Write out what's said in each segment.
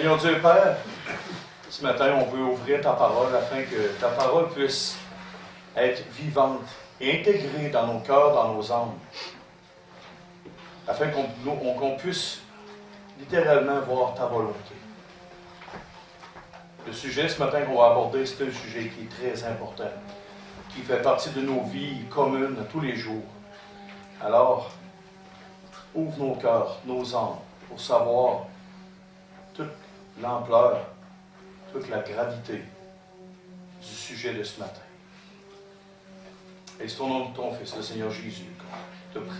Seigneur Dieu Père, ce matin, on veut ouvrir ta parole afin que ta parole puisse être vivante et intégrée dans nos cœurs, dans nos âmes, afin qu'on puisse littéralement voir ta volonté. Le sujet ce matin qu'on va aborder, c'est un sujet qui est très important, qui fait partie de nos vies communes tous les jours. Alors, ouvre nos cœurs, nos âmes, pour savoir toute l'ampleur, toute la gravité du sujet de ce matin. Et c'est au nom de ton Fils, le Seigneur Jésus, qu'on te prie.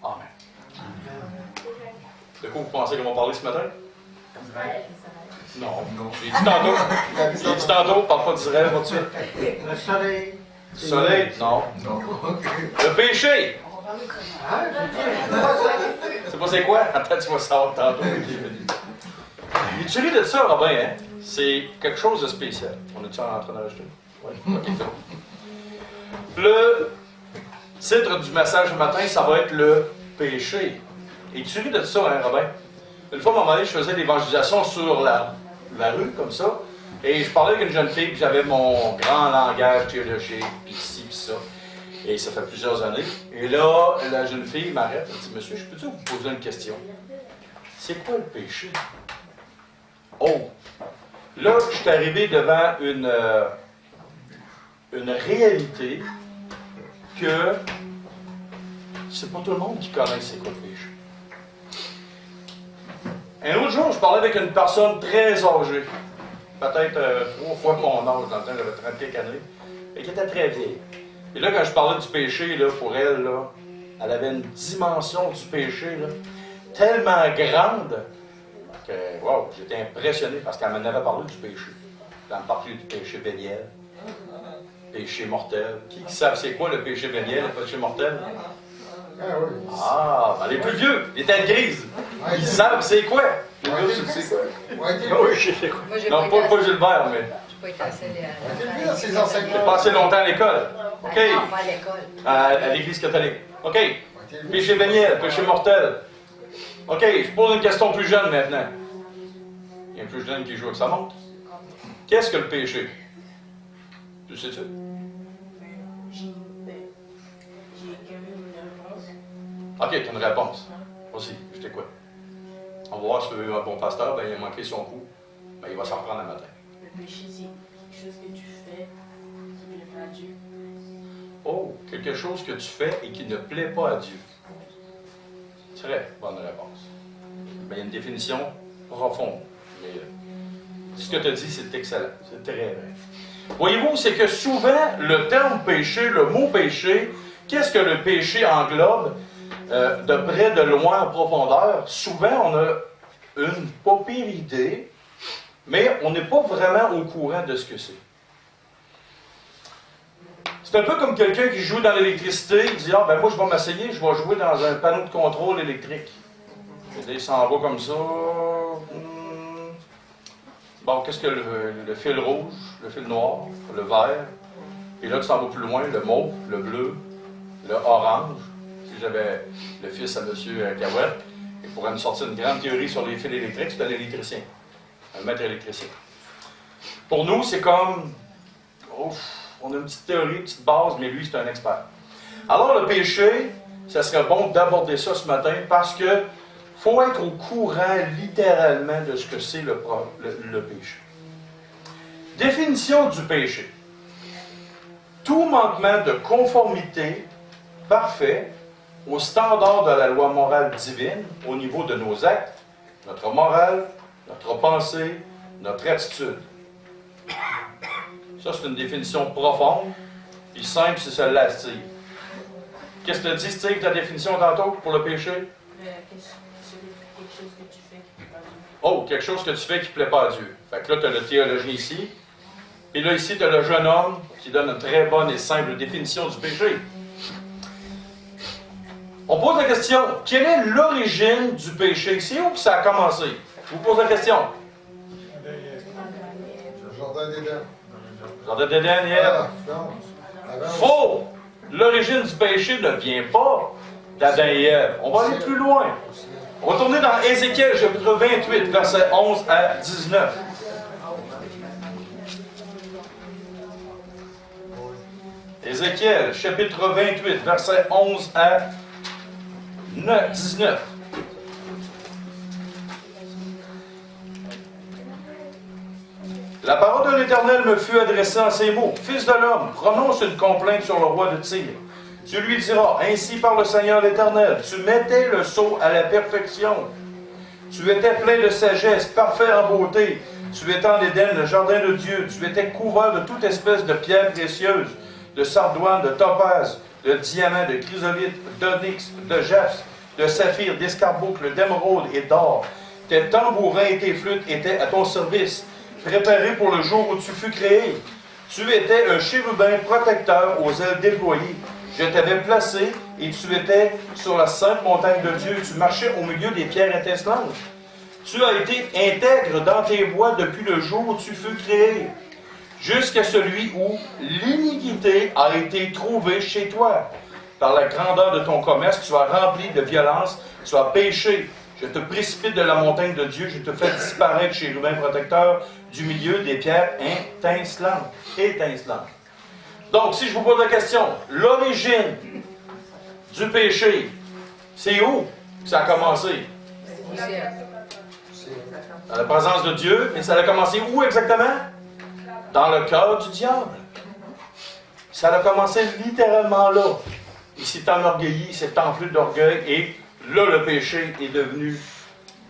Amen. De quoi vous pensez qu'on va parler ce matin? Non. J'ai dit tantôt, parle pas d'Israël, pas de suite. Le soleil. Le soleil? Non. Le péché? C'est pas c'est quoi? Attends, tu vas savoir tantôt. Il tu ris de ça, Robin, hein? C'est quelque chose de spécial. On est-tu en train de rajouter? Oui. OK, c'est bon. Le titre du message du matin, ça va être le péché. Et tu ris de ça, hein, Robin? Une fois, à un moment donné, je faisais l'évangélisation sur la rue, comme ça, et je parlais avec une jeune fille, puis j'avais mon grand langage théologique, puis ci, puis ça. Et ça fait plusieurs années. Et là, la jeune fille m'arrête, elle dit, monsieur, je peux-tu vous poser une question? C'est quoi le péché? Oh! Là, je suis arrivé devant une réalité que c'est pas tout le monde qui connaît c'est quoi le péché. Un autre jour, je parlais avec une personne très âgée, peut-être 3 fois mon âge, dans le temps, j'avais 30 quelques années, et qui était très vieille. Et là, quand je parlais du péché, là, pour elle, là, elle avait une dimension du péché là, tellement grande que wow, j'étais impressionné parce qu'elle m'en avait parlé du péché. Elle me parlait du péché véniel, péché mortel. Qui savent c'est quoi le péché véniel, le péché mortel? Ah, ben les plus vieux, les têtes grises. Ils savent c'est quoi. Les vieux, c'est quoi? Oui, non, pas Gilbert, mais. J'ai pas été assez J'ai passé longtemps à l'école. OK. Non, pas à l'école. À l'église catholique. OK. Péché véniel, péché mortel. OK, je pose une question plus jeune maintenant. Il y a un plus jeune qui joue avec sa montre. Qu'est-ce que le péché? Tu sais-tu? J'ai quand même une réponse. OK, tu as une réponse. Aussi, je t'écoute. On va voir si tu veux un bon pasteur, ben, il a manqué son coup. Ben, il va s'en reprendre un matin. Le péché, c'est quelque chose que tu fais qui ne plaît pas à Dieu. Oh, quelque chose que tu fais et qui ne plaît pas à Dieu. Très bonne réponse. Ben, il y a une définition profonde. Mais ce que tu as dit, c'est excellent. C'est très vrai. Voyez-vous, c'est que souvent, le terme péché, le mot péché, qu'est-ce que le péché englobe de près, de loin, en profondeur? Souvent, on a une pas pire idée, mais on n'est pas vraiment au courant de ce que c'est. C'est un peu comme quelqu'un qui joue dans l'électricité, il dit « Ah, ben moi, je vais m'essayer, je vais jouer dans un panneau de contrôle électrique. » Il s'en va comme ça. Bon, qu'est-ce que le fil rouge, le fil noir, le vert? Et là, tu s'en vas plus loin, le mauve, le bleu, le orange. Si j'avais le fils à M. Cahouette, il pourrait me sortir une grande théorie sur les fils électriques, c'est un électricien, un maître électricien. Pour nous, c'est comme... on a une petite théorie, une petite base, mais lui, c'est un expert. Alors, le péché, ça serait bon d'aborder ça ce matin parce que faut être au courant littéralement de ce que c'est le péché. Définition du péché. Tout manquement de conformité parfait aux standards de la loi morale divine au niveau de nos actes, notre morale, notre pensée, notre attitude. Ça, c'est une définition profonde, puis simple, c'est celle-là, Steve. Qu'est-ce que tu dis, Steve, ta définition tantôt pour le péché? Quelque chose que tu fais qui ne plaît pas à Dieu. Oh, quelque chose que tu fais qui ne plaît pas à Dieu. Fait que là, tu as le théologien ici. Et là, ici, tu as le jeune homme qui donne une très bonne et simple définition du péché. On pose la question, quelle est l'origine du péché? C'est où que ça a commencé? Je vous pose la question. Le jardin d'Éden. Jardin d'Éden, hier. Faux! L'origine du péché ne vient pas d'Adam et Ève. On va aller plus loin. On va tourner dans Ézéchiel, chapitre 28, versets 11 à 19. Ézéchiel, chapitre 28, versets 11 à 19. La parole de l'Éternel me fut adressée en ces mots. Fils de l'homme, prononce une complainte sur le roi de Tyr. Tu lui diras, ainsi par le Seigneur l'Éternel, tu mettais le sceau à la perfection. Tu étais plein de sagesse, parfait en beauté. Tu étais en Éden, le jardin de Dieu. Tu étais couvert de toute espèce de pierres précieuses, de sardoine, de topaze, de diamant, de chrysolite, d'onyx, de jaspe, de saphir, d'escarboucle, d'émeraude et d'or. Tes tambourins et tes flûtes étaient à ton service, préparés pour le jour où tu fus créé. Tu étais un chérubin protecteur aux ailes déployées. Je t'avais placé et tu étais sur la sainte montagne de Dieu. Tu marchais au milieu des pierres étincelantes. Tu as été intègre dans tes voies depuis le jour où tu fus créé, jusqu'à celui où l'iniquité a été trouvée chez toi. Par la grandeur de ton commerce, tu as rempli de violence, tu as péché. Je te précipite de la montagne de Dieu, je te fais disparaître, chérubin protecteur, du milieu des pierres étincelantes. Donc, si je vous pose la question, l'origine du péché, c'est où que ça a commencé? Dans la présence de Dieu, mais ça a commencé où exactement? Dans le cœur du diable. Ça a commencé littéralement là. Il s'est enorgueilli, il s'est enflé d'orgueil, et là, le péché est devenu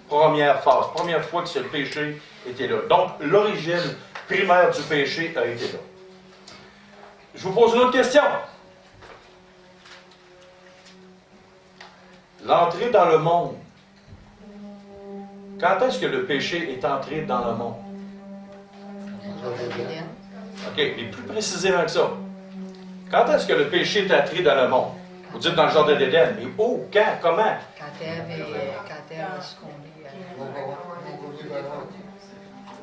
première phase, première fois que ce péché était là. Donc, l'origine primaire du péché a été là. Je vous pose une autre question. L'entrée dans le monde. Quand est-ce que le péché est entré dans le monde? OK, mais plus précisément que ça. Quand est-ce que le péché est entré dans le monde? Vous dites dans le jardin d'Éden, mais où, quand, comment? Quand Ève a succombé.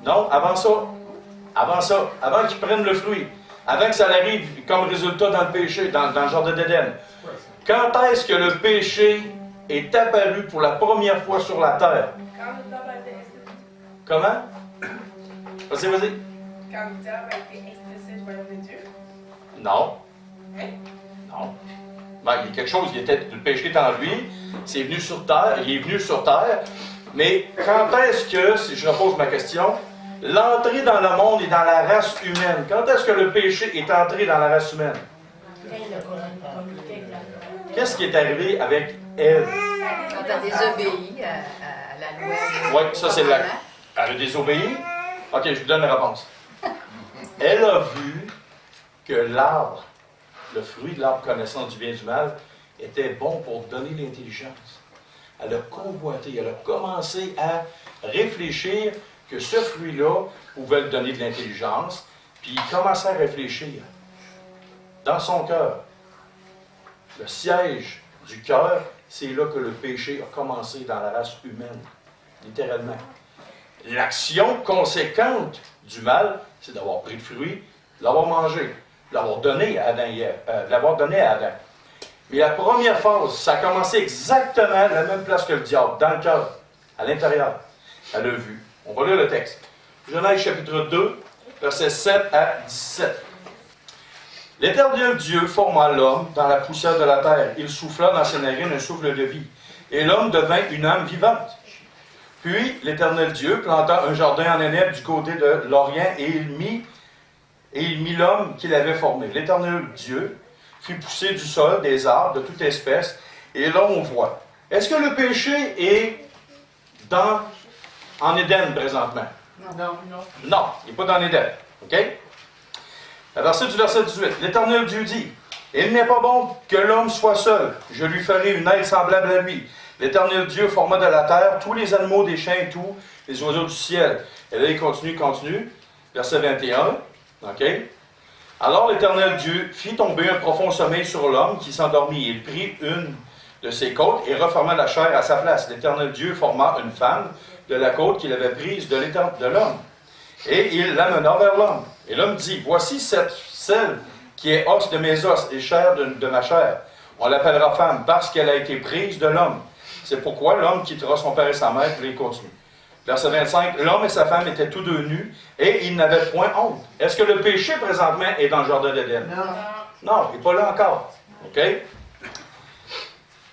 Non, avant ça, avant qu'ils prennent le fruit, avant que ça arrive comme résultat dans le péché, dans le jardin d'Éden. Quand est-ce que le péché est apparu pour la première fois sur la terre? Comment? Vas-y. Quand le diable a été expulsé du royaume de Dieu? Non. Hein? Non. Ben, il y a quelque chose, le péché est en lui, il est venu sur terre, mais quand est-ce que, si je repose ma question, l'entrée dans le monde et dans la race humaine, quand est-ce que le péché est entré dans la race humaine? Qu'est-ce qui est arrivé avec Ève? Quand elle a désobéi à la loi. Oui, ça c'est la... Elle a désobéi? Ok, je vous donne la réponse. Elle a vu que l'arbre, le fruit de l'arbre connaissant du bien et du mal, était bon pour donner l'intelligence. Elle a convoité, elle a commencé à réfléchir que ce fruit-là pouvait lui donner de l'intelligence, puis il commençait à réfléchir dans son cœur. Le siège du cœur, c'est là que le péché a commencé dans la race humaine, littéralement. L'action conséquente du mal, c'est d'avoir pris le fruit, de l'avoir mangé, de l'avoir donné à Adam. Mais la première phase, ça a commencé exactement à la même place que le diable, dans le cœur, à l'intérieur. Elle a vu. On va lire le texte. Genèse chapitre 2, versets 7 à 17. L'Éternel Dieu forma l'homme dans la poussière de la terre. Il souffla dans ses narines un souffle de vie. Et l'homme devint une âme vivante. Puis l'Éternel Dieu planta un jardin en Éden du côté de l'Orient et il mit l'homme qu'il avait formé. L'Éternel Dieu fit pousser du sol des arbres de toute espèce, et là on voit. Est-ce que le péché est en Éden présentement? Non, il n'est pas dans Éden. OK? La verset du verset 18. L'Éternel Dieu dit, « Il n'est pas bon que l'homme soit seul. Je lui ferai une aide semblable à lui. L'Éternel Dieu forma de la terre tous les animaux des champs et tous les oiseaux du ciel. » Et là, il continue. Verset 21. OK? Alors l'Éternel Dieu fit tomber un profond sommeil sur l'homme qui s'endormit. Il prit une de ses côtes et referma la chair à sa place. L'Éternel Dieu forma une femme de la côte qu'il avait prise de l'homme. Et il l'amena vers l'homme. Et l'homme dit, « Voici celle qui est os de mes os et chair de ma chair. On l'appellera femme parce qu'elle a été prise de l'homme. C'est pourquoi l'homme quittera son père et sa mère, puis il continue. Verset 25, l'homme et sa femme étaient tous deux nus et ils n'avaient point honte. Est-ce que le péché présentement est dans le jardin d'Éden? Non, il n'est pas là encore. OK?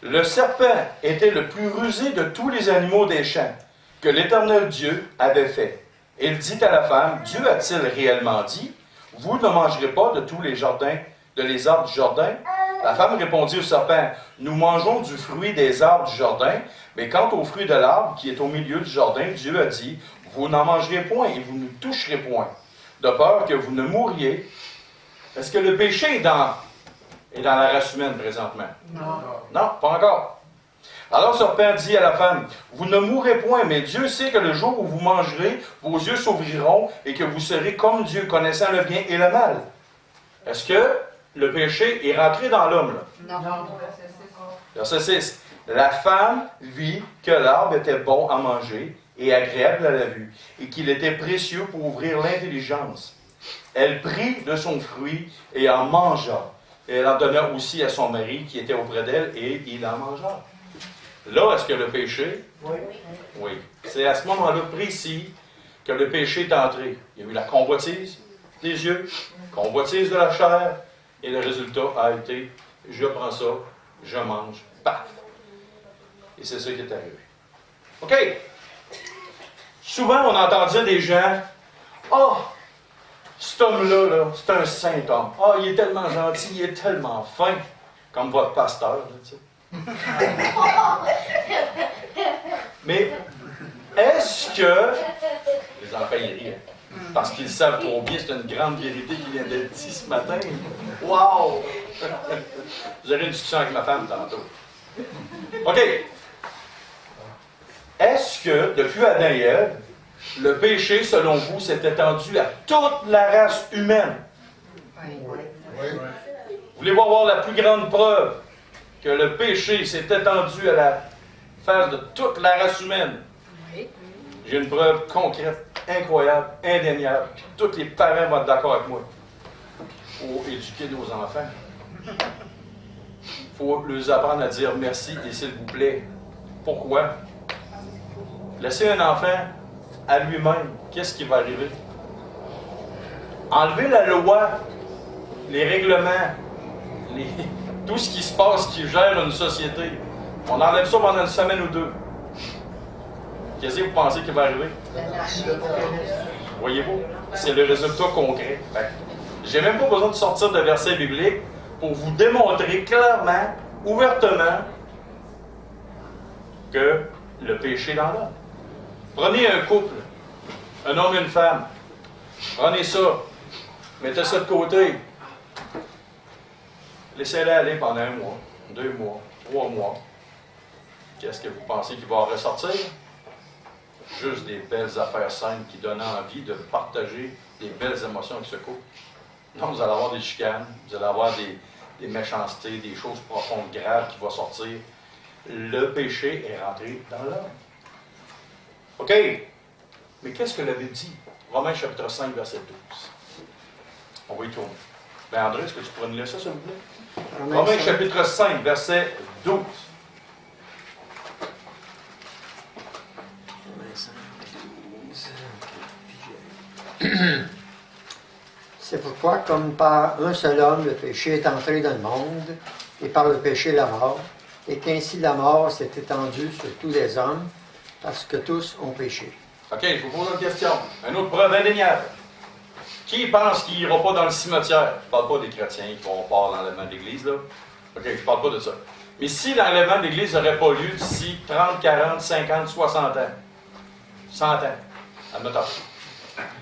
Le serpent était le plus rusé de tous les animaux des champs que l'Éternel Dieu avait fait. Il dit à la femme, Dieu a-t-il réellement dit, vous ne mangerez pas de tous les jardins, de les arbres du jardin? La femme répondit au serpent, nous mangeons du fruit des arbres du jardin, mais quant au fruit de l'arbre qui est au milieu du jardin, Dieu a dit, vous n'en mangerez point et vous ne toucherez point, de peur que vous ne mouriez. Est-ce que le péché est dans la race humaine présentement? Non. Non, pas encore. Alors le serpent dit à la femme, vous ne mourrez point, mais Dieu sait que le jour où vous mangerez, vos yeux s'ouvriront et que vous serez comme Dieu, connaissant le bien et le mal. Est-ce que le péché est rentré dans l'homme, là? Non. Verset 6. La femme vit que l'arbre était bon à manger et agréable à la vue, et qu'il était précieux pour ouvrir l'intelligence. Elle prit de son fruit et en mangea. Et elle en donna aussi à son mari qui était auprès d'elle, et il en mangea. Là, est-ce que le péché? Oui. Oui. C'est à ce moment-là précis que le péché est entré. Il y a eu la convoitise des yeux, convoitise de la chair, et le résultat a été, je prends ça, je mange, paf! Et c'est ça qui est arrivé. OK. Souvent, on entend dire des gens, « Ah, cet homme-là, là, c'est un saint homme. Ah, il est tellement gentil, il est tellement fin. » Comme votre pasteur, là, tu sais. Mais est-ce que... Les enfants, ils rient, hein, parce qu'ils savent trop bien, c'est une grande vérité qui vient d'être dit ce matin. Wow! Vous aurez une discussion avec ma femme tantôt. OK. Est-ce que, depuis Adam et Ève, le péché, selon vous, s'est étendu à toute la race humaine? Oui. Oui. Voulez-vous avoir la plus grande preuve que le péché s'est étendu à la face de toute la race humaine? Oui. J'ai une preuve concrète, incroyable, indéniable. Puis tous les parents vont être d'accord avec moi. Il faut éduquer nos enfants. Il faut leur apprendre à dire merci et s'il vous plaît. Pourquoi? Laisser un enfant à lui-même, qu'est-ce qui va arriver? Enlever la loi, les règlements, tout ce qui se passe qui gère une société. On enlève ça pendant une semaine ou deux. Qu'est-ce que vous pensez qui va arriver? Voyez-vous? C'est le résultat concret. J'ai même pas besoin de sortir de versets bibliques pour vous démontrer clairement, ouvertement, que le péché est dans l'homme. Prenez un couple, un homme et une femme. Prenez ça. Mettez ça de côté. Laissez-les aller pendant 1 mois, 2 mois, 3 mois. Qu'est-ce que vous pensez qu'il va en ressortir? Juste des belles affaires saines qui donnent envie de partager des belles émotions avec ce couple. Non, vous allez avoir des chicanes, vous allez avoir des méchancetés, des choses profondes, graves qui vont sortir. Le péché est rentré dans l'homme. OK. Mais qu'est-ce que la Bible dit? Romains chapitre 5, verset 12. On va y tourner. Ben André, est-ce que tu pourrais nous lire ça, s'il vous plaît? Romains chapitre 5, verset 12. C'est pourquoi, comme par un seul homme, le péché est entré dans le monde, et par le péché la mort, et qu'ainsi la mort s'est étendue sur tous les hommes, parce que tous ont péché. OK, je vous pose une question. Une autre preuve indéniable. Qui pense qu'il n'ira pas dans le cimetière? Je ne parle pas des chrétiens qui vont part l'enlèvement de l'Église, là. OK, je ne parle pas de ça. Mais si l'enlèvement de l'Église n'aurait pas lieu d'ici 30, 40, 50, 60 ans, 100 ans, admettons,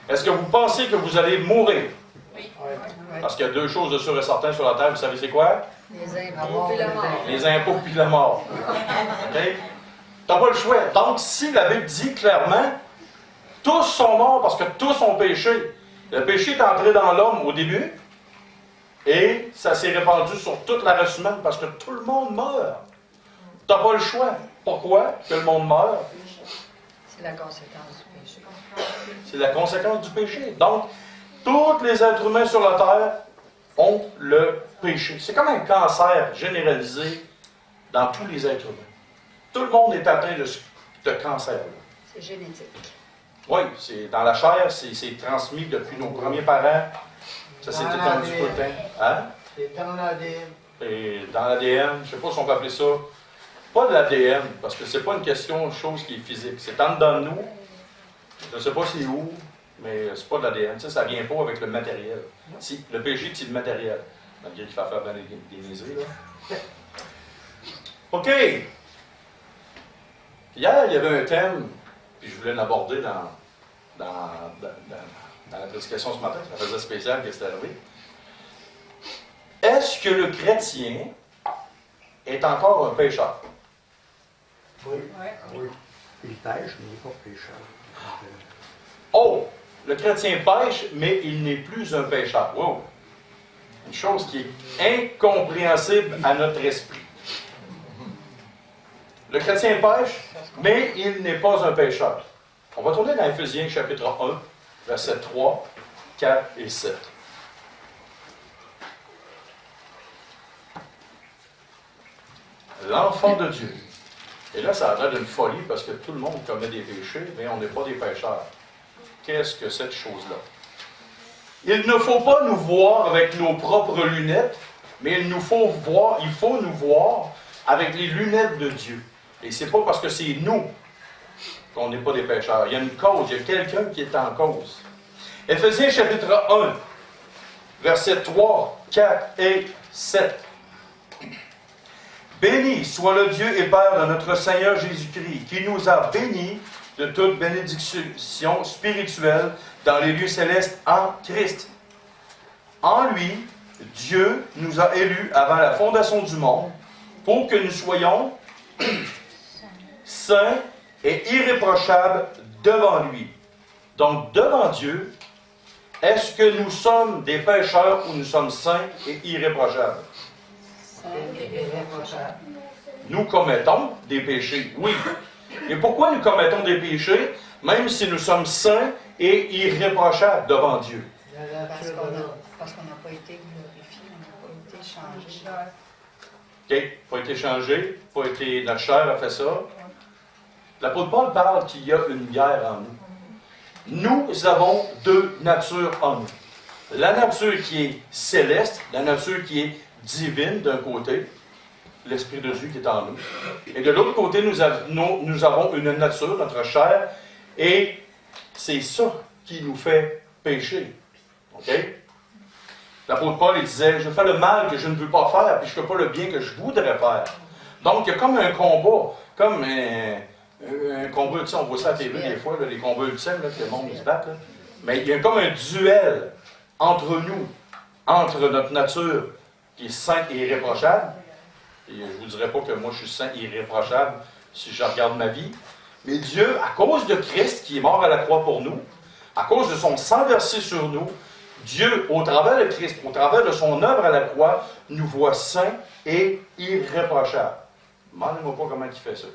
est-ce que vous pensez que vous allez mourir? Oui. Parce qu'il y a 2 choses de sûr et certain sur la terre, vous savez c'est quoi? Les impôts et la mort. Les impôts puis la mort. OK? T'as pas le choix. Donc, si la Bible dit clairement, tous sont morts parce que tous ont péché. Le péché est entré dans l'homme au début et ça s'est répandu sur toute la race humaine parce que tout le monde meurt. T'as pas le choix. Pourquoi que le monde meurt? C'est la conséquence du péché. C'est la conséquence du péché. Donc, tous les êtres humains sur la terre ont le péché. C'est comme un cancer généralisé dans tous les êtres humains. Tout le monde est atteint de cancer. C'est génétique. Oui, c'est dans la chair, c'est transmis depuis nos premiers parents. Ça s'est Dans étendu l'ADN. tout le temps. Hein? C'est dans l'ADN. Et dans l'ADN, je ne sais pas si on peut appeler ça, pas de l'ADN, parce que c'est pas une question de chose qui est physique. C'est en dedans de nous. Je ne sais pas c'est où, mais c'est pas de l'ADN. Ça ne vient pas avec le matériel. Si, le péché, c'est le matériel. Malgré qu'il fait faire bien des niaiseries, là. OK. Hier, il y avait un thème, puis je voulais l'aborder dans la prédication ce matin. Ça faisait spécial que c'était arrivé. Est-ce que le chrétien est encore un pécheur? Oui. Ouais. Oui. Il pêche, mais il n'est pas pécheur. Oh! Le chrétien pêche, mais il n'est plus un pécheur. Wow! Une chose qui est incompréhensible à notre esprit. Le chrétien pêche, mais il n'est pas un pécheur. On va tourner dans Éphésiens chapitre 1, versets 3, 4 et 7. L'enfant de Dieu. Et là, ça a l'air d'une folie parce que tout le monde commet des péchés, mais on n'est pas des pécheurs. Qu'est-ce que cette chose-là? Il ne faut pas nous voir avec nos propres lunettes, mais il faut nous voir avec les lunettes de Dieu. Et c'est pas parce que c'est nous qu'on n'est pas des pécheurs. Il y a une cause, il y a quelqu'un qui est en cause. Éphésiens chapitre 1, versets 3, 4 et 7. Béni soit le Dieu et Père de notre Seigneur Jésus-Christ, qui nous a bénis de toute bénédiction spirituelle dans les lieux célestes en Christ. En lui, Dieu nous a élus avant la fondation du monde pour que nous soyons saints et irréprochables devant lui. Donc, devant Dieu, est-ce que nous sommes des pécheurs ou nous sommes saints et irréprochables? Nous commettons des péchés, oui. Et pourquoi nous commettons des péchés, même si nous sommes saints et irréprochables devant Dieu? Parce qu'on n'a pas été glorifié, on n'a pas été changé. OK, pas été changé, pas été... Notre chair a fait ça. L'apôtre Paul parle qu'il y a une guerre en nous. Nous avons deux natures en nous. La nature qui est céleste, la nature qui est divine d'un côté, l'Esprit de Dieu qui est en nous. Et de l'autre côté, nous avons une nature, notre chair, et c'est ça qui nous fait pécher. OK? L'apôtre Paul il disait, je fais le mal que je ne veux pas faire, puis je ne fais pas le bien que je voudrais faire. Donc, il y a comme un combat, comme un combat, tu sais, on voit ça à la TV des fois, là, les combats ultimes, là, que le monde se bat. Là. Mais il y a comme un duel entre nous, entre notre nature qui est sainte et irréprochable. Et je ne vous dirai pas que moi je suis saint et irréprochable si je regarde ma vie. Mais Dieu, à cause de Christ qui est mort à la croix pour nous, à cause de son sang versé sur nous, Dieu, au travers de Christ, au travers de son œuvre à la croix, nous voit saints et irréprochables. Demandez-moi pas comment il fait ça.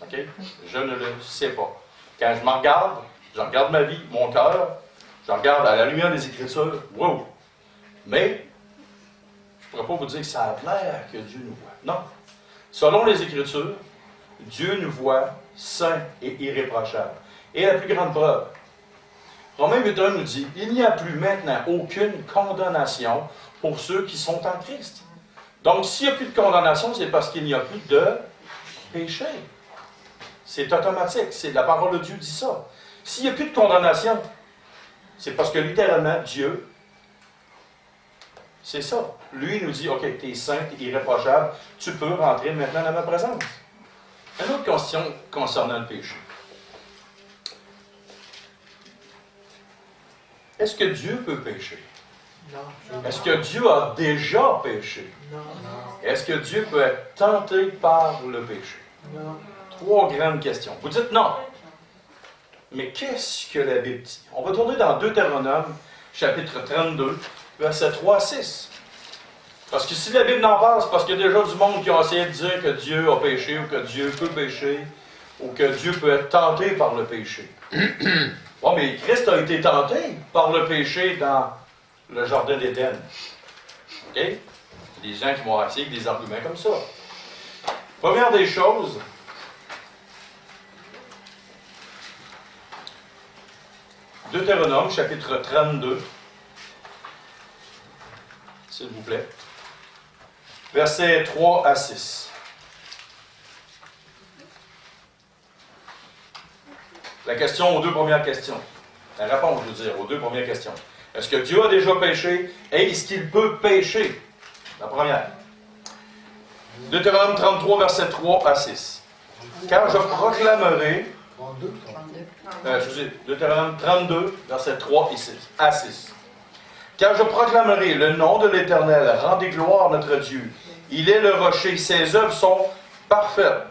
OK? Je ne le sais pas. Quand je regarde ma vie, mon cœur, je regarde à la lumière des Écritures, wow! Mais, je ne pourrais pas vous dire que ça a l'air que Dieu nous voit. Non. Selon les Écritures, Dieu nous voit saints et irréprochables. Et la plus grande preuve, Romains 8.1 nous dit, il n'y a plus maintenant aucune condamnation pour ceux qui sont en Christ. Donc, s'il n'y a plus de condamnation, c'est parce qu'il n'y a plus de péché. C'est automatique. La parole de Dieu dit ça. S'il n'y a plus de condamnation, c'est parce que littéralement, Dieu, c'est ça. Lui, il nous dit, OK, tu es saint, tu es irréprochable, tu peux rentrer maintenant dans ma présence. Une autre question concernant le péché. Est-ce que Dieu peut pécher? Non. Est-ce que Dieu a déjà péché? Non. Est-ce que Dieu peut être tenté par le péché? Non. Trois grandes questions. Vous dites non. Mais qu'est-ce que la Bible dit? On va tourner dans Deutéronome, chapitre 32, versets 3 à 6. Parce que si la Bible n'en parle, c'est parce qu'il y a déjà du monde qui a essayé de dire que Dieu a péché, ou que Dieu peut pécher, ou que Dieu peut être tenté par le péché. Bon, mais Christ a été tenté par le péché dans le jardin d'Éden. OK? Des gens qui vont essayer des arguments comme ça. Première des choses, Deutéronome, chapitre 32, s'il vous plaît, versets 3 à 6. La question aux deux premières questions. La réponse, je veux dire, aux deux premières questions. Est-ce que Dieu a déjà péché et est-ce qu'il peut pécher? La première. Deutéronome 33, versets 3 à 6. Car je proclamerai... 32. 32. Excusez, Deutéronome 32, versets 3 et 6, à 6. Car je proclamerai le nom de l'Éternel, rendez gloire à notre Dieu. Il est le rocher, ses œuvres sont parfaites.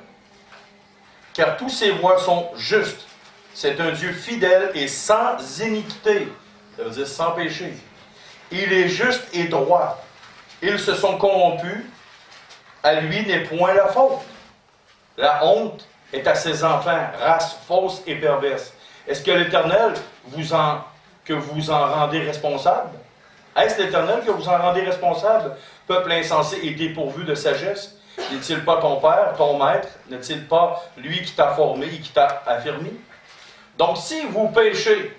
Car tous ses voies sont justes. C'est un Dieu fidèle et sans iniquité. Ça veut dire sans péché. Il est juste et droit. Ils se sont corrompus. À lui n'est point la faute. La honte est à ses enfants, race fausse et perverse. Est-ce que l'Éternel vous en rendez responsable? Est-ce l'Éternel que vous en rendez responsable? Peuple insensé et dépourvu de sagesse? N'est-il pas ton père, ton maître? N'est-il pas lui qui t'a formé et qui t'a affirmé? Donc, si vous péchez,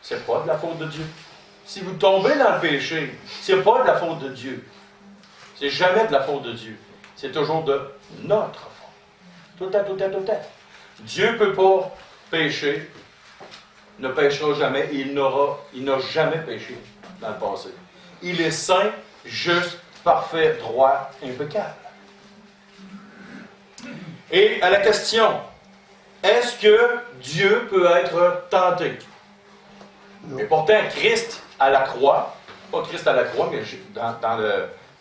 c'est pas de la faute de Dieu. Si vous tombez dans le péché, c'est pas de la faute de Dieu. C'est jamais de la faute de Dieu. C'est toujours de notre faute. Tout à. Dieu ne peut pas pécher, ne péchera jamais, et il n'a jamais péché dans le passé. Il est saint, juste, parfait, droit, impeccable. Et à la question, est-ce que Dieu peut être tenté? Non. Et pourtant, Christ à la croix, pas Christ à la croix, mais dans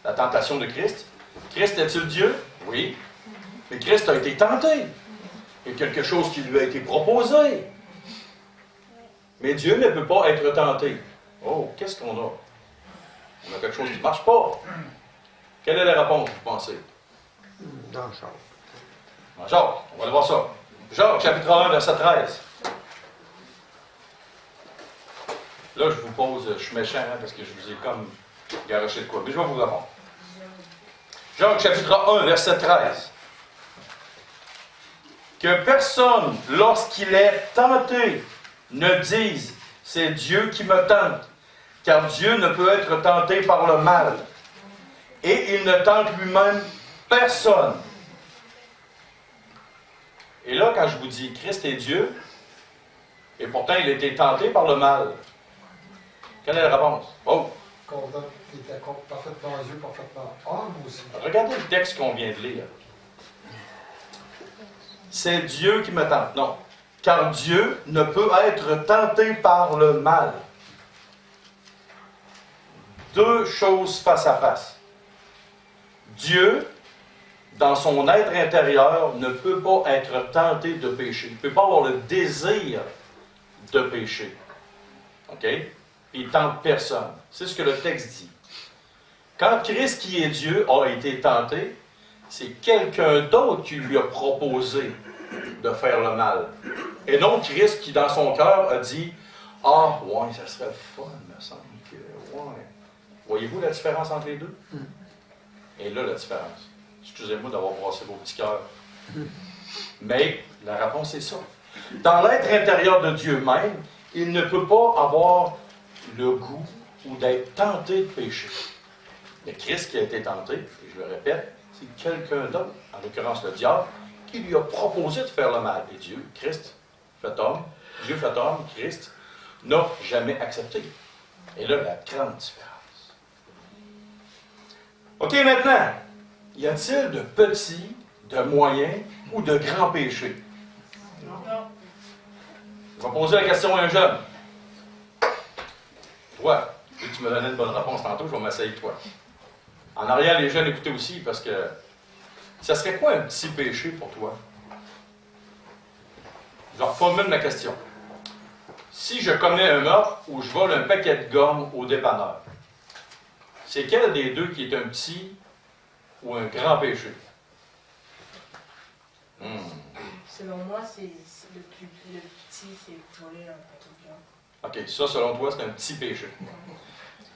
la tentation de Christ, Christ est-il Dieu? Oui. Mais Christ a été tenté. Il y a quelque chose qui lui a été proposé. Mais Dieu ne peut pas être tenté. Oh, qu'est-ce qu'on a? On a quelque chose qui ne marche pas. Quelle est la réponse, vous pensez? Dans Jacques. Dans Jacques, on va aller voir ça. Jacques, chapitre 1, verset 13. Là, je vous pose, je suis méchant, parce que je vous ai comme garoché de quoi. Mais je vais vous répondre. Jacques, chapitre 1, verset 13. Que personne, lorsqu'il est tenté, ne dise « c'est Dieu qui me tente », car Dieu ne peut être tenté par le mal, et il ne tente lui-même personne. Et là, quand je vous dis Christ est Dieu, et pourtant il a été tenté par le mal, quelle est la réponse? Oh! Il était parfaitement Dieu, parfaitement homme aussi. Regardez le texte qu'on vient de lire. C'est Dieu qui me tente. Non. Car Dieu ne peut être tenté par le mal. Deux choses face à face. Dieu, dans son être intérieur, ne peut pas être tenté de pécher. Il ne peut pas avoir le désir de pécher. OK? Il ne tente personne. C'est ce que le texte dit. Quand Christ, qui est Dieu, a été tenté, c'est quelqu'un d'autre qui lui a proposé de faire le mal. Et non Christ qui, dans son cœur, a dit « Ah, ouais, ça serait le fun, me semble que... ouais. » Voyez-vous la différence entre les deux? Et là, la différence. Excusez-moi d'avoir brassé vos petits cœurs. Mais la réponse est ça. Dans l'être intérieur de Dieu même, il ne peut pas avoir le goût ou d'être tenté de pécher. Mais Christ qui a été tenté, et je le répète, c'est quelqu'un d'autre, en l'occurrence le diable, qui lui a proposé de faire le mal. Et Dieu, Christ, fait homme, Dieu fait homme, Christ, n'a jamais accepté. Et là, la grande différence. OK, maintenant, y a-t-il de petits, de moyens ou de grands péchés? Non. Je vais poser la question à un jeune. Toi, vu que tu me donnais une bonne réponse tantôt, je vais m'essayer de toi. En arrière, les jeunes, écoutez aussi, parce que ça serait quoi un petit péché pour toi? Je reformule ma question. Si je commets un meurtre ou je vole un paquet de gomme au dépanneur, c'est quel des deux qui est un petit ou un grand péché? Selon moi, c'est le petit, c'est voler un paquet de gomme. OK, ça, selon toi, c'est un petit péché.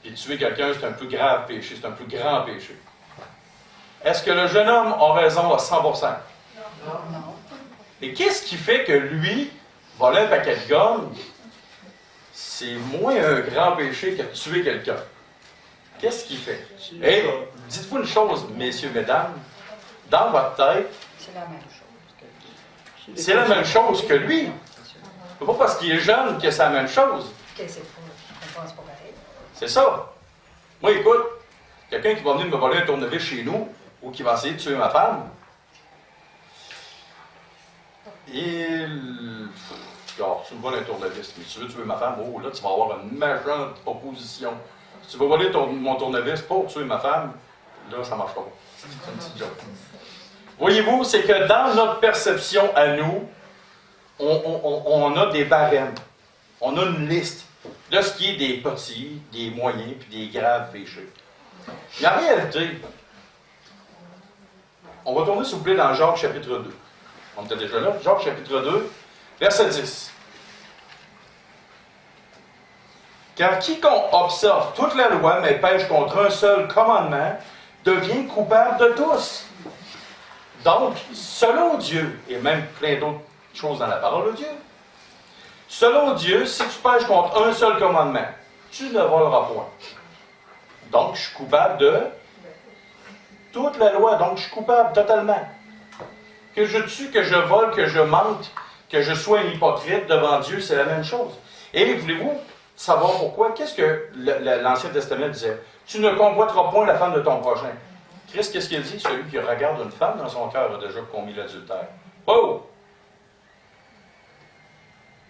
Puis tuer quelqu'un, c'est un plus grave péché, c'est un plus grand péché. Est-ce que le jeune homme a raison à 100%? Non. Et qu'est-ce qui fait que lui, voler un paquet de gomme, c'est moins un grand péché que de tuer quelqu'un? Qu'est-ce qu'il fait? Et dites-vous une chose, messieurs, mesdames, dans votre tête, C'est la même chose. c'est la même chose que lui. C'est pas parce qu'il est jeune que c'est la même chose. Que c'est pas, on pense pas pareil. C'est ça. Moi, écoute, quelqu'un qui va venir me voler un tournevis chez nous, ou qui va essayer de tuer ma femme, alors, tu me voles un tournevis, mais si tu veux tuer ma femme, oh, là, tu vas avoir une méchante opposition. Si tu veux voler mon tournevis pour tuer ma femme, là, ça marche pas. C'est une petite joke. Voyez-vous, c'est que dans notre perception à nous, on a des barèmes. On a une liste de ce qui est des petits, des moyens, puis des graves péchés. Mais en réalité, on va tourner, s'il vous plaît, dans Jacques chapitre 2. On était déjà là. Jacques chapitre 2, verset 10. Car quiconque observe toute la loi, mais pêche contre un seul commandement, devient coupable de tous. Donc, selon Dieu, et même plein d'autres choses dans la parole de Dieu, selon Dieu, si tu pêches contre un seul commandement, tu ne voleras point. Donc, je suis coupable de toute la loi. Donc, je suis coupable totalement. Que je tue, que je vole, que je mente, que je sois un hypocrite devant Dieu, c'est la même chose. Et voulez-vous savoir pourquoi? Qu'est-ce que l'Ancien Testament disait? Tu ne convoiteras point la femme de ton prochain. Christ, qu'est-ce qu'il dit? Celui qui regarde une femme dans son cœur a déjà commis l'adultère. Oh!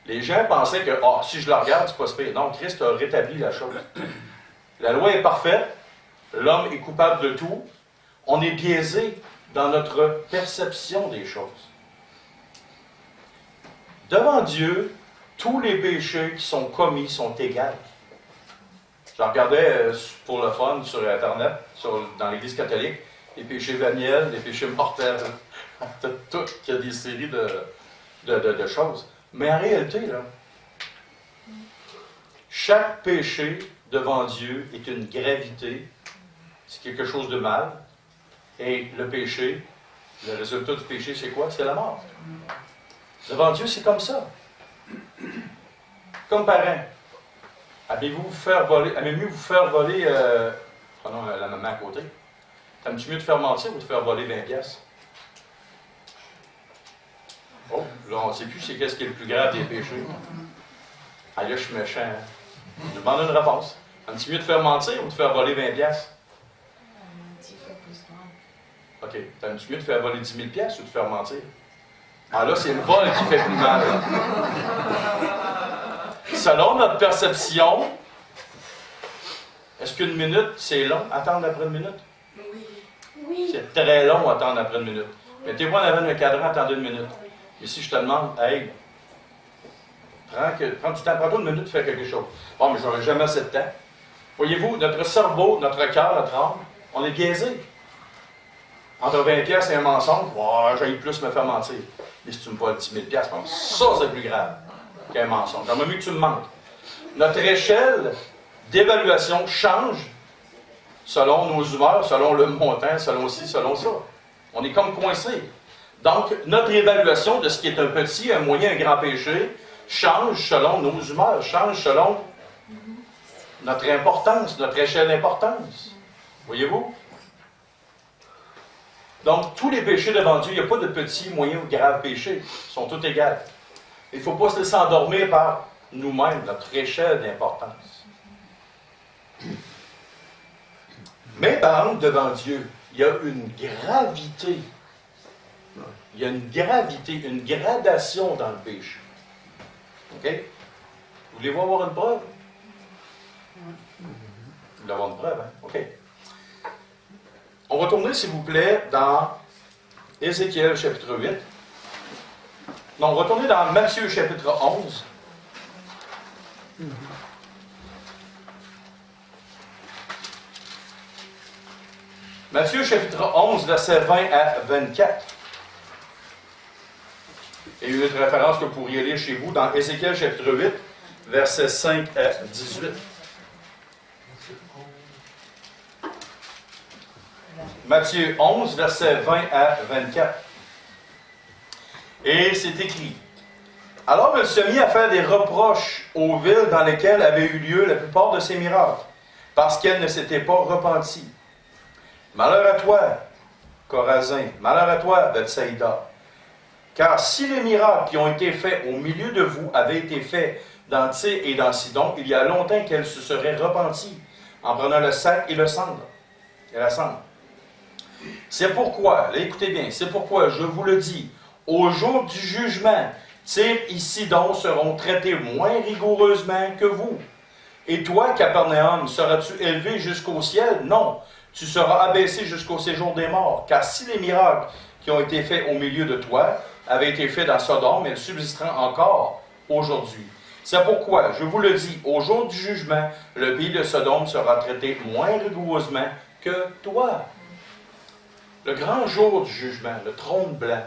Les gens pensaient que, si je la regarde, c'est pas super. Non, Christ a rétabli la chose. La loi est parfaite. L'homme est coupable de tout. On est biaisé dans notre perception des choses. Devant Dieu, tous les péchés qui sont commis sont égaux. Je regardais pour le fun sur Internet, dans l'Église catholique, les péchés veniels, les péchés mortels, tout, il y a des séries de choses. Mais en réalité, là, chaque péché devant Dieu est une gravité, c'est quelque chose de mal. Et le péché, le résultat du péché, c'est quoi? C'est la mort. Devant Dieu, c'est comme ça. Comme parent. Aimez-mieux vous faire voler, prenons la maman à côté. T'aimes-tu mieux te faire mentir ou te faire voler 20 pièces? Oh, là, on ne sait plus c'est qu'est-ce qui est le plus grave des péchés. Ah là, je suis méchant. Hein? Je demande une réponse. T'aimes-tu mieux te faire mentir ou te faire voler 20 pièces? OK. T'aimes-tu mieux te faire voler 10 000 pièces ou te faire mentir? Ah là, c'est le vol qui fait plus mal. Selon notre perception, est-ce qu'une minute, c'est long, attendre après une minute? Oui. C'est très long, attendre après une minute. Mettez-vous en avant d'un cadran, attendez une minute. Mais si je te demande, hey, prends du temps, prends-toi une minute de faire quelque chose. Bon, mais j'aurai jamais assez de temps. Voyez-vous, notre cerveau, notre cœur, notre âme, on est biaisé. Entre 20 pièces et un mensonge, j'aille plus me faire mentir. Mais si tu me voles 10 000 pièces, ça c'est plus grave qu'un mensonge. J'aimerais mieux que tu me mentes. Notre échelle d'évaluation change selon nos humeurs, selon le montant, selon ci, selon ça. On est comme coincé. Donc, notre évaluation de ce qui est un petit, un moyen, un grand péché change selon nos humeurs, change selon notre importance, notre échelle d'importance. Voyez-vous? Donc, tous les péchés devant Dieu, il n'y a pas de petits, moyens ou graves péchés. Ils sont tous égaux. Il ne faut pas se laisser endormir par nous-mêmes, notre échelle d'importance. Mais par exemple, devant Dieu, il y a une gravité. Il y a une gravité, une gradation dans le péché. OK? Voulez-vous avoir une preuve? Vous voulez avoir une preuve, hein? OK. On va tourner, s'il vous plaît, dans Ézéchiel chapitre 8. Non, on va tourner dans Matthieu chapitre 11. Matthieu chapitre 11, versets 20 à 24. Et une autre référence que vous pourriez lire chez vous dans Ézéchiel chapitre 8, versets 5 à 18. Matthieu 11, versets 20 à 24. Et c'est écrit. Alors il se mit à faire des reproches aux villes dans lesquelles avaient eu lieu la plupart de ces miracles, parce qu'elles ne s'étaient pas repenties. Malheur à toi, Chorazin, malheur à toi, Bethsaïda. Car si les miracles qui ont été faits au milieu de vous avaient été faits dans Tyr et dans Sidon, il y a longtemps qu'elles se seraient repenties, en prenant le sac et le cendre, et la cendre. C'est pourquoi, là écoutez bien, c'est pourquoi je vous le dis, au jour du jugement, Tyr et Sidon seront traités moins rigoureusement que vous. Et toi, Capernaum, seras-tu élevé jusqu'au ciel? Non, tu seras abaissé jusqu'au séjour des morts. Car si les miracles qui ont été faits au milieu de toi avaient été faits dans Sodome, ils subsisteront encore aujourd'hui. C'est pourquoi, je vous le dis, au jour du jugement, le pays de Sodome sera traité moins rigoureusement que toi. Le grand jour du jugement, le trône blanc,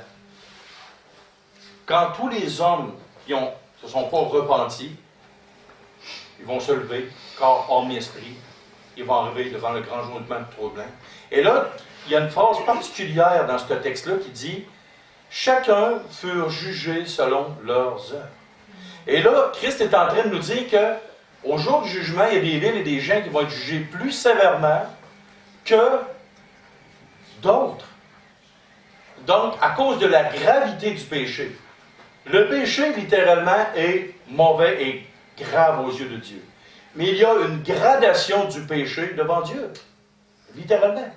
quand tous les hommes qui ne se sont pas repentis, ils vont se lever, corps, âme et esprit, ils vont arriver devant le grand jugement du trône blanc. Et là, il y a une phrase particulière dans ce texte-là qui dit « Chacun furent jugés selon leurs œuvres ». Et là, Christ est en train de nous dire qu'au jour du jugement, il y a des villes et des gens qui vont être jugés plus sévèrement que d'autres. Donc, à cause de la gravité du péché. Le péché, littéralement, est mauvais et grave aux yeux de Dieu. Mais il y a une gradation du péché devant Dieu. Littéralement.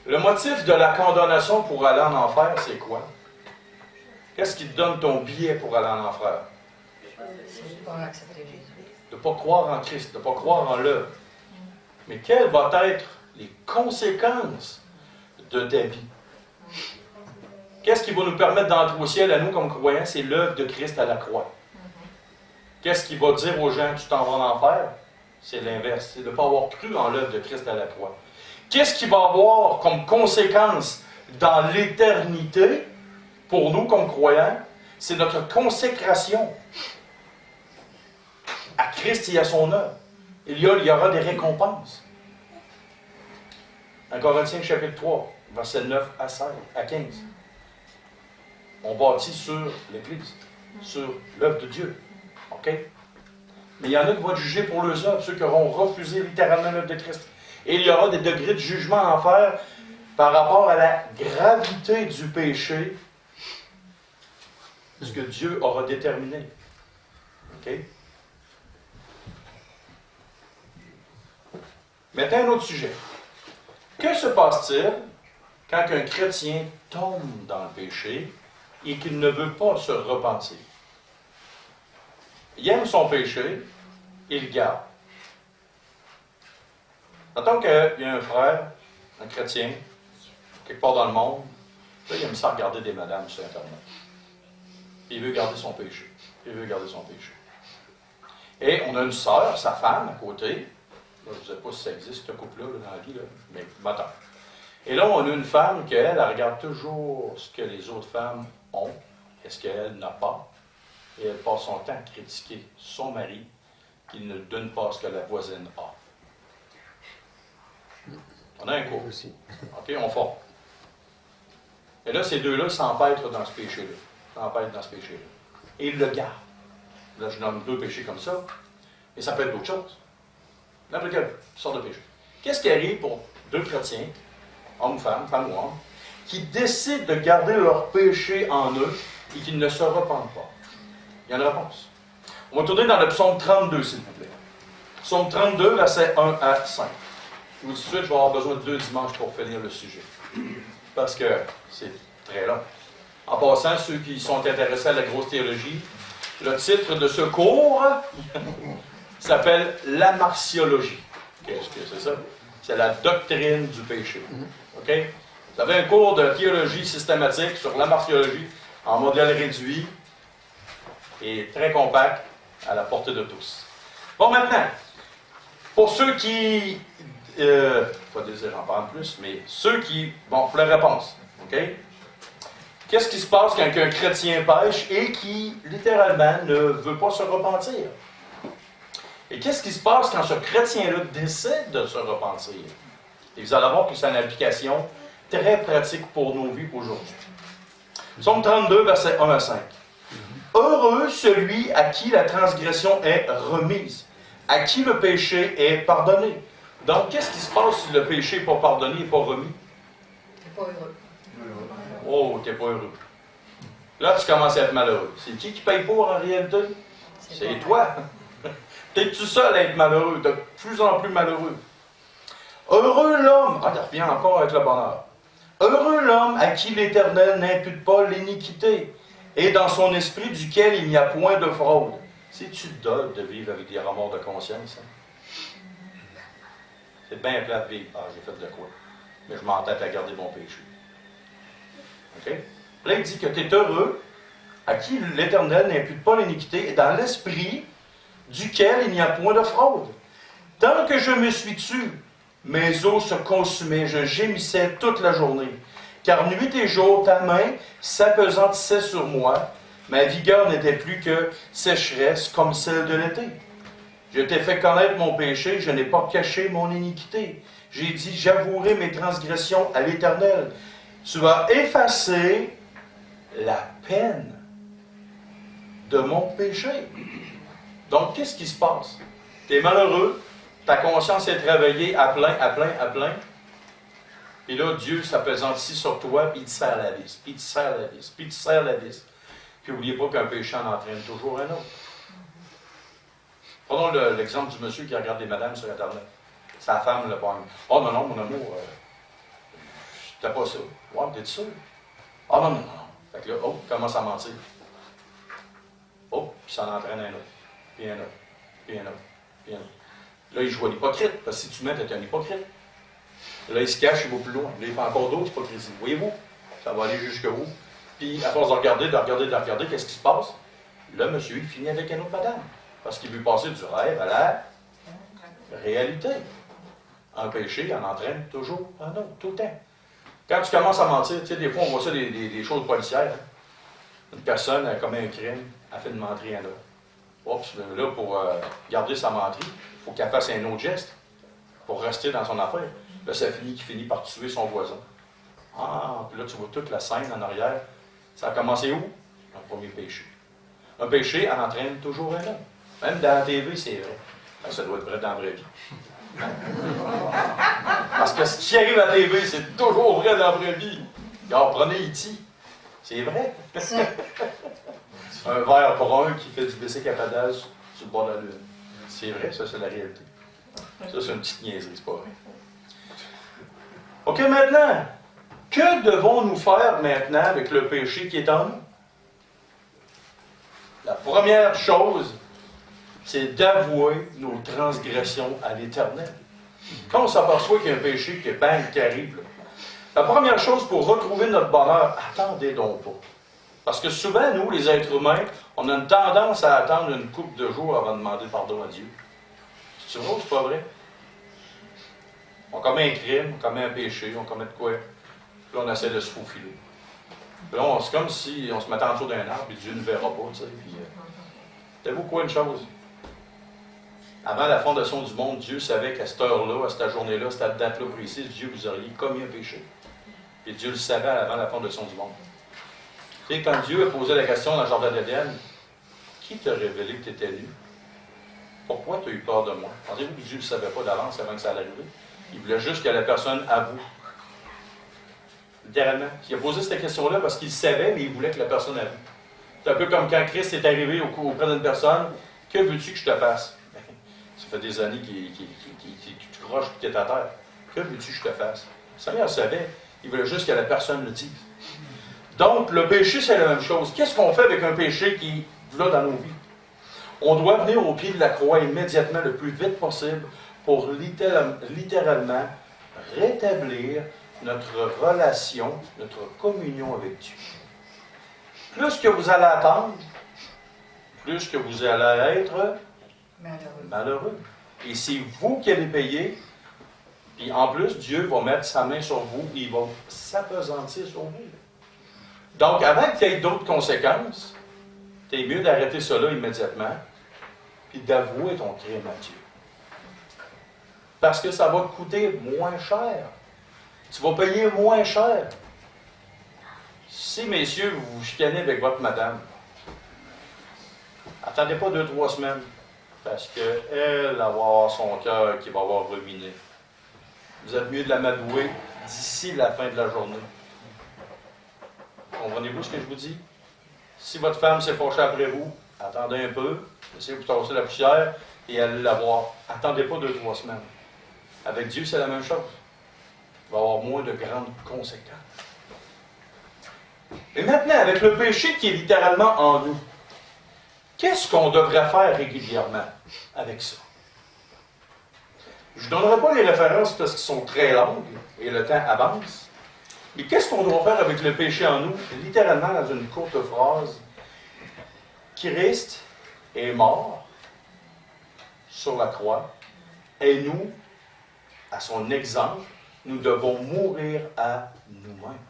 Le motif de la condamnation pour aller en enfer, c'est quoi? Qu'est-ce qui te donne ton billet pour aller en enfer? C'est de ne pas accepter Jésus. De ne pas croire en Christ, de ne pas croire en l'œuvre. Mais quelles vont être les conséquences de ta vie? Qu'est-ce qui va nous permettre d'entrer au ciel à nous comme croyants? C'est l'œuvre de Christ à la croix. Qu'est-ce qui va dire aux gens que tu t'en vas en enfer? C'est l'inverse, c'est de ne pas avoir cru en l'œuvre de Christ à la croix. Qu'est-ce qui va avoir comme conséquence dans l'éternité pour nous comme croyants? C'est notre consécration à Christ et à son œuvre. Il y aura des récompenses. En Corinthiens chapitre 3, versets 9 à 15. On bâtit sur l'Église, sur l'œuvre de Dieu. OK? Mais il y en a qui vont être jugés pour leurs œuvres, ceux qui auront refusé littéralement l'œuvre de Christ. Et il y aura des degrés de jugement à en faire par rapport à la gravité du péché, ce que Dieu aura déterminé. OK? Maintenant, un autre sujet. Que se passe-t-il quand un chrétien tombe dans le péché et qu'il ne veut pas se repentir? Il aime son péché, il le garde. Mettons qu'il y a un frère, un chrétien, quelque part dans le monde, là, il aime ça regarder des madames sur Internet. Il veut garder son péché. Il veut garder son péché. Et on a une sœur, sa femme, à côté. Là, je ne sais pas si ça existe, ce couple-là, dans la vie, là, mais attends. Et là, on a une femme elle regarde toujours ce que les autres femmes ont, et ce qu'elle n'a pas. Et elle passe son temps à critiquer son mari qui ne donne pas ce que la voisine a. On a un couple. OK, on forme. Et là, ces deux-là s'empêtrent dans ce péché-là. S'empêtrent dans ce péché-là. Et ils le gardent. Là, je nomme deux péchés comme ça. Mais ça peut être d'autres choses. N'importe quelle sorte de péché. Qu'est-ce qui arrive pour deux chrétiens, homme ou femme, femme ou homme, qui décident de garder leur péché en eux et qui ne se repentent pas? Il y a une réponse. On va tourner dans le psaume 32, s'il vous plaît. Psaume 32, versets 1 à 5. Tout de suite, je vais avoir besoin de 2 dimanches pour finir le sujet. Parce que c'est très long. En passant, ceux qui sont intéressés à la grosse théologie, le titre de ce cours s'appelle « La martiologie ». Qu'est-ce que c'est ça? C'est la doctrine du péché. OK? Vous avez un cours de théologie systématique sur la martiologie en modèle réduit et très compact à la portée de tous. Bon, maintenant, pour ceux qui... pas désir en parler plus, mais ceux qui... Bon, pour la réponse. OK? Qu'est-ce qui se passe quand un chrétien pêche et qui, littéralement, ne veut pas se repentir? Et qu'est-ce qui se passe quand ce chrétien-là décide de se repentir? Et vous allez voir que c'est une application très pratique pour nos vies aujourd'hui. Psaume 32, versets 1 à 5. Heureux celui à qui la transgression est remise, à qui le péché est pardonné. Donc, qu'est-ce qui se passe si le péché n'est pas pardonné et pas remis? T'es pas heureux. Oh, t'es pas heureux. Là, tu commences à être malheureux. C'est qui paye pour en réalité? C'est toi. T'es tout seul à être malheureux, de plus en plus malheureux. Heureux l'homme, il revient encore avec le bonheur. Heureux l'homme à qui l'Éternel n'impute pas l'iniquité, et dans son esprit duquel il n'y a point de fraude. C'est-tu dole de vivre avec des remords de conscience? Hein? C'est bien plat de vivre. Ah, j'ai fait de quoi? Mais je m'entête à garder mon péché. OK? Là, il dit que tu es heureux, à qui l'Éternel n'impute pas l'iniquité, et dans l'esprit duquel il n'y a point de fraude. Tant que je me suis tu, mes os se consumaient, je gémissais toute la journée. Car nuit et jour, ta main s'apesantissait sur moi, ma vigueur n'était plus que sécheresse comme celle de l'été. Je t'ai fait connaître mon péché, je n'ai pas caché mon iniquité. J'ai dit, j'avouerai mes transgressions à l'Éternel. Tu as effacé la peine de mon péché. Donc, qu'est-ce qui se passe? Tu es malheureux, ta conscience est réveillée à plein. Et là, Dieu s'appesantit sur toi, puis il te serre la vis, puis il te serre la vis, puis il te serre la vis. Puis n'oubliez pas qu'un péché en entraîne toujours un autre. Prenons l'exemple du monsieur qui regarde des madames sur Internet. Sa femme le pogne. Oh non, mon amour, c'était pas ça. Ouais, t'es sûr? Oh non. Fait que là, commence à mentir. Puis ça en entraîne un autre. Puis un autre. Là, il joue à l'hypocrite, parce que si tu mets, t'es un hypocrite. Là, il se cache, il va plus loin. Là, il fait encore d'autres hypocrisies. Voyez-vous? Ça va aller jusqu'où? Puis, à force de regarder, qu'est-ce qui se passe? Là, monsieur, il finit avec une autre madame. Parce qu'il veut passer du rêve à la réalité. Un péché en entraîne toujours un autre, tout le temps. Quand tu commences à mentir, tu sais, des fois, on voit ça des choses policières. Hein? Une personne a commis un crime, a fait une menterie à un autre. Là, pour garder sa menterie, il faut qu'elle fasse un autre geste pour rester dans son affaire. Là, ça finit qu'il finit par tuer son voisin. Puis là, tu vois toute la scène en arrière. Ça a commencé où? Un premier péché. Un péché en entraîne toujours un autre. Même dans la TV, c'est vrai. Ça doit être vrai dans la vraie vie. Parce que ce qui arrive à la TV, c'est toujours vrai dans la vraie vie. Alors, prenez E.T. C'est vrai. Un verre brun qui fait du bicycle-à-pédale sur le bord de la lune. C'est vrai, ça, c'est la réalité. Ça, c'est une petite niaiserie, c'est pas vrai. OK, maintenant, que devons-nous faire maintenant avec le péché qui est en nous? La première chose, c'est d'avouer nos transgressions à l'Éternel. Quand on s'aperçoit qu'il y a un péché qui arrive, là, la première chose pour retrouver notre bonheur, attendez donc pas. Parce que souvent, nous, les êtres humains, on a une tendance à attendre une couple de jours avant de demander pardon à Dieu. C'est vrai ou c'est pas vrai? On commet un crime, on commet un péché, on commet de quoi? Puis là, on essaie de se faufiler. Puis là, c'est comme si on se mettait en dessous d'un arbre et Dieu ne verra pas, tu sais. Puis, savez-vous quoi une chose? Avant la fondation du monde, Dieu savait qu'à cette heure-là, à cette journée-là, à cette date-là précise, Dieu vous auriez commis un péché. Et Dieu le savait avant la fondation du monde. Tu sais, quand Dieu a posé la question dans le jardin d'Éden, qui t'a révélé que tu étais nu? Pourquoi tu as eu peur de moi? Pensez-vous que Dieu ne le savait pas d'avance avant que ça allait arriver? Il voulait juste que la personne avoue. Littéralement. Il a posé cette question-là parce qu'il savait, mais il voulait que la personne avoue. C'est un peu comme quand Christ est arrivé auprès d'une personne. Que veux-tu que je te fasse? Ça fait des années qu'il croche et que tu es à terre. Que veux-tu que je te fasse? Le Seigneur savait. Il voulait juste que la personne le dise. Donc, le péché, c'est la même chose. Qu'est-ce qu'on fait avec un péché qui est là dans nos vies? On doit venir au pied de la croix immédiatement, le plus vite possible, pour littéralement rétablir notre relation, notre communion avec Dieu. Plus que vous allez attendre, plus que vous allez être malheureux. Et c'est vous qui allez payer. Puis en plus, Dieu va mettre sa main sur vous et il va s'appesantir sur vous. Donc, avant qu'il y ait d'autres conséquences, c'est mieux d'arrêter cela immédiatement puis d'avouer ton crime à Dieu. Parce que ça va te coûter moins cher. Tu vas payer moins cher. Si, messieurs, vous vous chicanez avec votre madame, attendez pas 2-3 semaines, parce qu'elle va avoir son cœur qui va avoir ruminé. Vous êtes mieux de la m'avouer d'ici la fin de la journée. Comprenez-vous ce que je vous dis? Si votre femme s'est fâchée après vous, attendez un peu, essayez de vous tasser la poussière et allez la voir. Attendez pas 2-3 semaines. Avec Dieu, c'est la même chose. Il va y avoir moins de grandes conséquences. Et maintenant, avec le péché qui est littéralement en nous, qu'est-ce qu'on devrait faire régulièrement avec ça? Je ne donnerai pas les références parce qu'elles sont très longues et le temps avance. Mais qu'est-ce qu'on doit faire avec le péché en nous? Littéralement, dans une courte phrase, Christ est mort sur la croix et nous, à son exemple, nous devons mourir à nous-mêmes.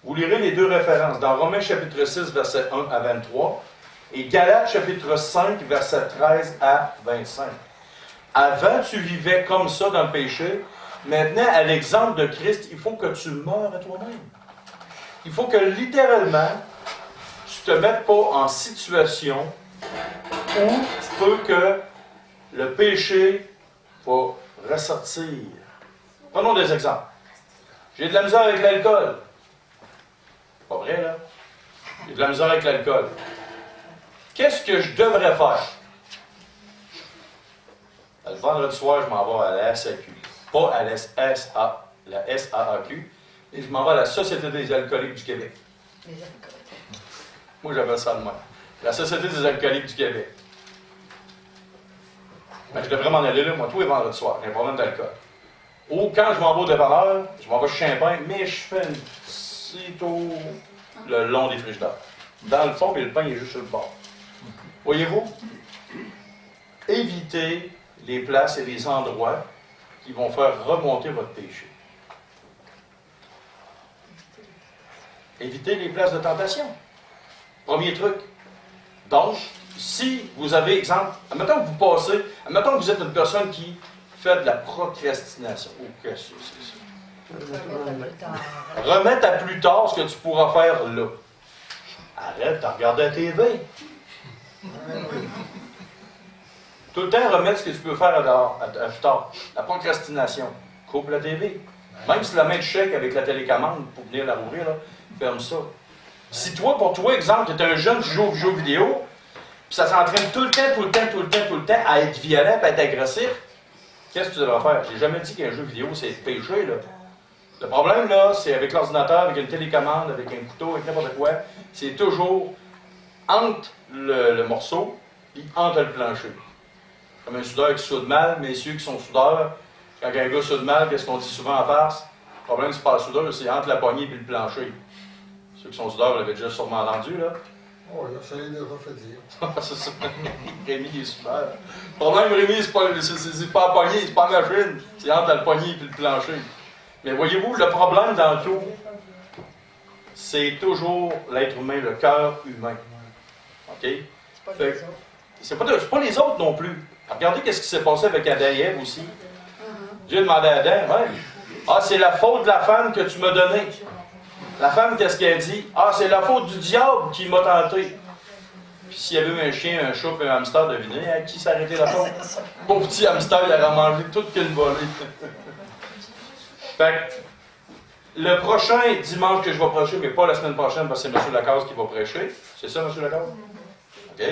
Vous lirez les deux références dans Romains chapitre 6, versets 1 à 23 et Galates chapitre 5, versets 13 à 25. Avant, tu vivais comme ça dans le péché. Maintenant, à l'exemple de Christ, il faut que tu meures à toi-même. Il faut que littéralement, tu ne te mettes pas en situation où tu peux que le péché va ressortir. Prenons des exemples. J'ai de la misère avec l'alcool. Pas vrai, là? J'ai de la misère avec l'alcool. Qu'est-ce que je devrais faire? Le vendredi soir, je m'en vais à la SAQ. Pas à la SAAQ, et je m'en vais à la Société des alcooliques du Québec. Les alcooliques. Moi, j'appelle ça de moi. La Société des alcooliques du Québec. Ben, je devrais m'en aller là, moi, tous les vendredis soirs. J'ai un problème d'alcool. Ou quand je m'en vais au dépanneur, je m'en vais chez Champagne, mais je fais une petite tour le long des frigidaires. Dans le fond, mais le pain est juste sur le bord. Voyez-vous? Évitez les places et les endroits qui vont faire remonter votre péché. Évitez les places de tentation. Premier truc. Donc, si vous avez, exemple, admettons que vous passez, admettons que vous êtes une personne qui fait de la procrastination. Oh, qu'est-ce que c'est ça? Remettre à plus tard ce que tu pourras faire là. Arrête de regarder la TV. Tout le temps, remettre ce que tu peux faire à plus tard. La procrastination. Coupe la TV. Même si la main de chèque avec la télécommande pour venir la rouvrir, là, ferme ça. Si toi, pour toi, exemple, tu es un jeune qui joue aux jeux vidéo, puis ça s'entraîne tout le temps à être violent, à être agressif, qu'est-ce que tu devras faire? J'ai jamais dit qu'un jeu vidéo, c'est péché, là. Le problème, là, c'est avec l'ordinateur, avec une télécommande, avec un couteau, avec n'importe quoi, c'est toujours entre le morceau et entre le plancher. Comme un soudeur qui soude mal, messieurs qui sont soudeurs, quand un gars soude mal, qu'est-ce qu'on dit souvent en face? Le problème, c'est pas le soudeur, c'est entre la poignée et le plancher. Ceux qui sont soudeurs, vous l'avez déjà sûrement entendu, là. Oh, là, ça les a fait dire. C'est ça. Rémi, il est soudeur. Le problème, Rémi, c'est pas la poignée, c'est pas la machine, c'est entre la poignée et le plancher. Mais voyez-vous, le problème dans tout, c'est toujours l'être humain, le cœur humain. OK? C'est pas les autres. C'est pas les autres non plus. Regardez ce qui s'est passé avec Adam et Ève aussi. Dieu a demandé à Adam, ouais. Ah, c'est la faute de la femme que tu m'as donnée. La femme, qu'est-ce qu'elle dit? Ah, c'est la faute du diable qui m'a tenté. Puis s'il y avait eu un chien, un chat et un hamster, devinez, à qui s'arrêtait la faute? Pauvre petit hamster, il aurait mangé toute qu'une volée. Fait que, le prochain dimanche que je vais prêcher, mais pas la semaine prochaine, parce que c'est M. Lacaze qui va prêcher. C'est ça, M. Lacaze? OK.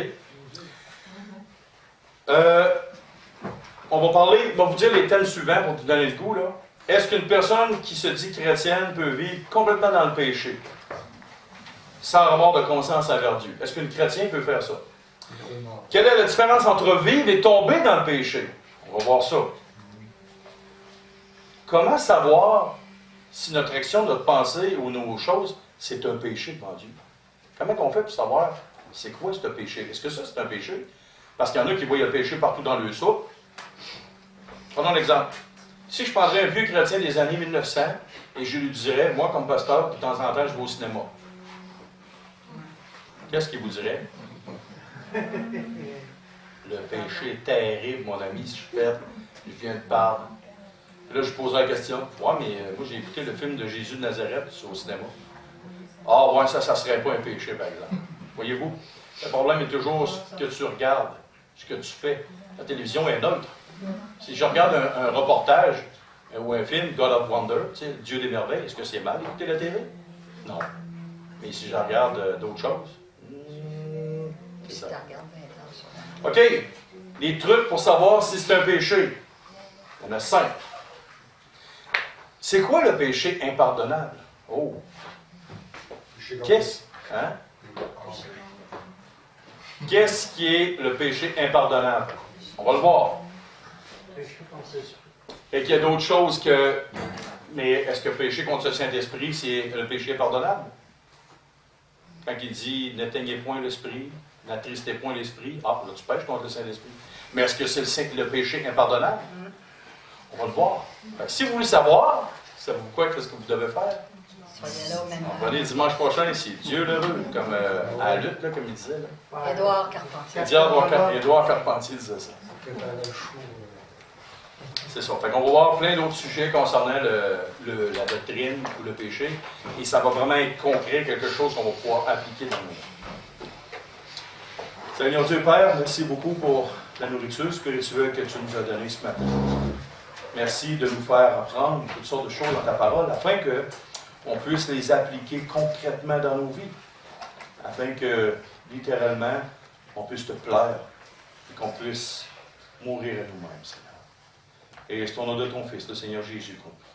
On va parler, on va vous dire les thèmes suivants pour vous donner le coup, là. Est-ce qu'une personne qui se dit chrétienne peut vivre complètement dans le péché, sans remords de conscience envers Dieu? Est-ce qu'une chrétienne peut faire ça? Quelle est la différence entre vivre et tomber dans le péché? On va voir ça. Comment savoir si notre action, notre pensée ou nos choses, c'est un péché devant Dieu? Comment on fait pour savoir c'est quoi ce péché? Est-ce que ça, c'est un péché? Parce qu'il y en a qui voient le péché partout dans le soupe. Prenons l'exemple. Si je prendrais un vieux chrétien des années 1900 et je lui dirais, moi comme pasteur, de temps en temps, je vais au cinéma. Qu'est-ce qu'il vous dirait? Le péché est terrible, mon ami, si je fais Je viens de parler. Là, je pose la question. Ouais, mais moi, j'ai écouté le film de Jésus de Nazareth au cinéma. Ah, ouais, ça serait pas un péché, par exemple. Voyez-vous? Le problème est toujours ce que tu regardes, ce que tu fais. La télévision est neutre. Si je regarde un reportage ou un film, God of Wonder, tu sais, Dieu des merveilles, est-ce que c'est mal d'écouter la télé? Non. Mais si je regarde d'autres choses, c'est Si ça. tu regardes bien, attention. OK. Les trucs pour savoir si c'est un péché. Il y en a 5. C'est quoi le péché impardonnable? Oh. Qu'est-ce? Hein? Qu'est-ce qui est le péché impardonnable? On va le voir. Et qu'il y a d'autres choses que... Mais est-ce que péché contre le Saint-Esprit, c'est le péché impardonnable? Quand il dit « N'éteignez point l'esprit, n'attristez point l'esprit », ah, là tu pêches contre le Saint-Esprit. Mais est-ce que c'est le péché impardonnable? On va le voir. Fait que si vous voulez savoir, savez-vous quoi, qu'est-ce que vous devez faire? Soyez là au même On va aller dimanche prochain, si Dieu le veut, comme à la lutte, là, comme il disait. Là. Édouard Carpentier. Édouard Carpentier disait ça. Que t'as le chou. C'est ça. Fait qu'on va voir plein d'autres sujets concernant la doctrine ou le péché. Et ça va vraiment être concret, quelque chose qu'on va pouvoir appliquer dans nos vies. Seigneur Dieu Père, merci beaucoup pour la nourriture spirituelle que tu nous as donnée ce matin. Merci de nous faire apprendre toutes sortes de choses dans ta parole afin qu'on puisse les appliquer concrètement dans nos vies. Afin que, littéralement, on puisse te plaire et qu'on puisse mourir à nous-mêmes, Seigneur. Et c'est au nom de ton Fils, le Seigneur Jésus, qu'on prie.